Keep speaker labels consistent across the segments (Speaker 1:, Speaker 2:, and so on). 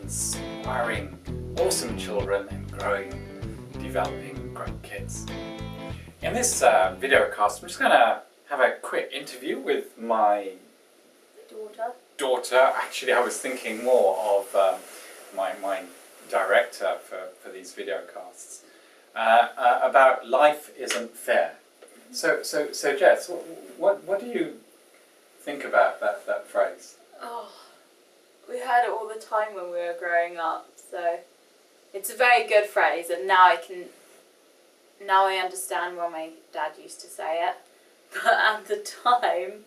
Speaker 1: inspiring awesome children and developing great kids. In this video cast, I'm just going to have a quick interview with my daughter. Actually, I was thinking more of my director for these video casts about life isn't fair. So Jess, what do you think about that phrase?
Speaker 2: Oh, we heard it all the time when we were growing up, so it's a very good phrase, and now I understand why my dad used to say it. But at the time,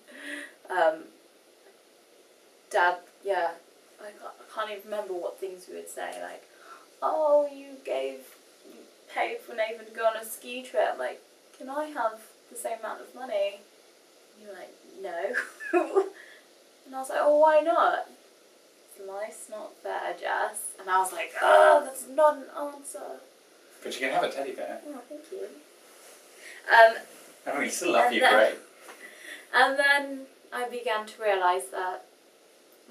Speaker 2: Dad, I can't even remember what things we would say, like, oh, you paid for Nathan to go on a ski trip, like, can I have the same amount of money? And you're like, no. And I was like, oh, why not? Life's not fair, Jess. And I was like, oh, that's not an answer.
Speaker 1: But you can have a teddy bear.
Speaker 2: Oh, thank you.
Speaker 1: And we still love you, great.
Speaker 2: And then I began to realise that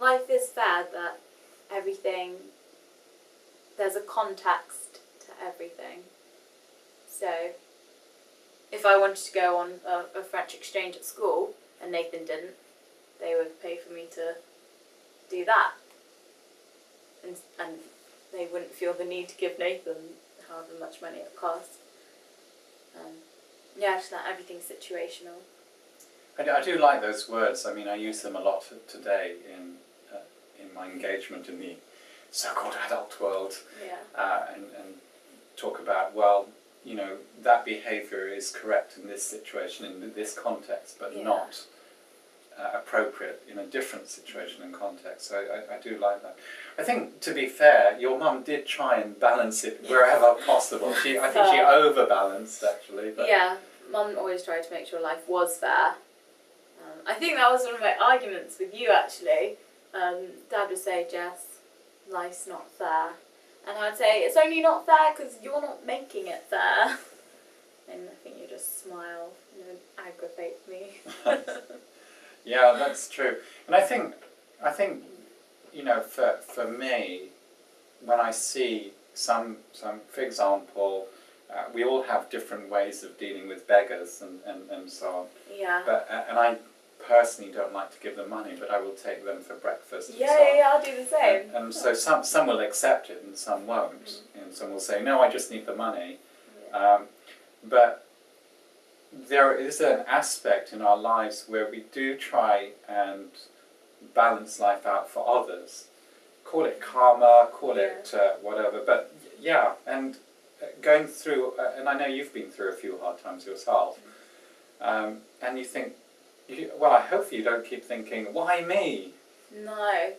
Speaker 2: life is fair, that there's a context to everything. So, if I wanted to go on a French exchange at school, and Nathan didn't, they would pay for me to do that. And they wouldn't feel the need to give Nathan however much money it cost. Just that everything's situational.
Speaker 1: I do like those words. I mean, I use them a lot today in my engagement in the so-called adult world.
Speaker 2: Yeah.
Speaker 1: And talk about, well, you know, that behaviour is correct in this situation, in this context, but not appropriate in a different situation and context. So I do like that. I think, to be fair, your mum did try and balance it wherever possible. I think she overbalanced, actually. But
Speaker 2: yeah, Mum always tried to make sure life was fair. I think that was one of my arguments with you, actually. Dad would say, Jess, life's not fair. And I'd say, it's only not fair because you're not making it fair. And I think you just smile and aggravate me.
Speaker 1: Yeah, that's true. And I think you know, for me, when I see some for example, we all have different ways of dealing with beggars and so on.
Speaker 2: Yeah.
Speaker 1: But and I personally don't like to give them money, but I will take them for breakfast.
Speaker 2: Yeah, I'll do the same.
Speaker 1: And so some will accept it and some won't, and some will say, no, I just need the money.
Speaker 2: Yeah.
Speaker 1: But there is an aspect in our lives where we do try and balance life out for others. Call it karma, call it whatever. But yeah, and going through, and I know you've been through a few hard times yourself, and you think, well, I hope you don't keep thinking, why me?
Speaker 2: No.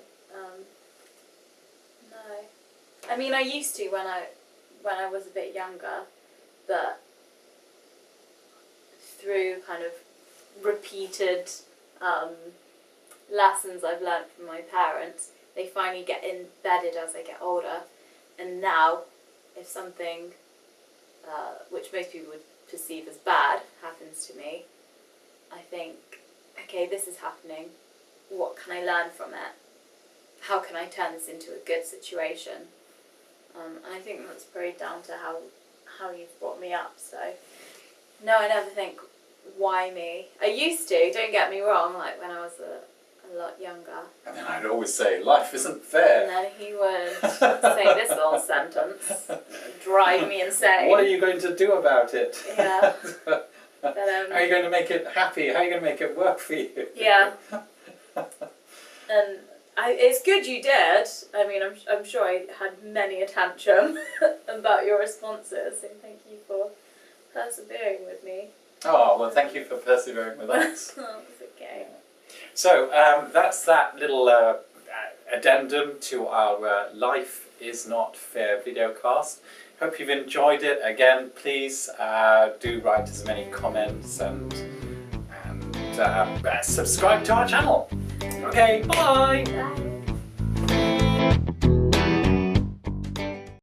Speaker 2: No. I mean, I used to when I was a bit younger, but through kind of repeated lessons I've learned from my parents, they finally get embedded as I get older. And now, if something which most people would perceive as bad happens to me, I think, okay, this is happening. What can I learn from it? How can I turn this into a good situation? And I think that's very down to how you've brought me up. So, no, I never think, why me? I used to, don't get me wrong, like when I was a lot younger.
Speaker 1: And then I'd always say, life isn't fair.
Speaker 2: And then he would say this little sentence, drive me insane.
Speaker 1: What are you going to do about it?
Speaker 2: Yeah. But,
Speaker 1: how are you going to make it happy? How are you going to make it work for you?
Speaker 2: Yeah. And it's good you did. I mean, I'm sure I had many a tantrum about your responses, so thank you for persevering with me.
Speaker 1: Oh, well, thank you for persevering with us.
Speaker 2: Oh, it's okay.
Speaker 1: So, that's that little addendum to our Life is Not Fair videocast. Hope you've enjoyed it. Again, please do write as many comments and subscribe to our channel. Okay, bye!
Speaker 2: Bye.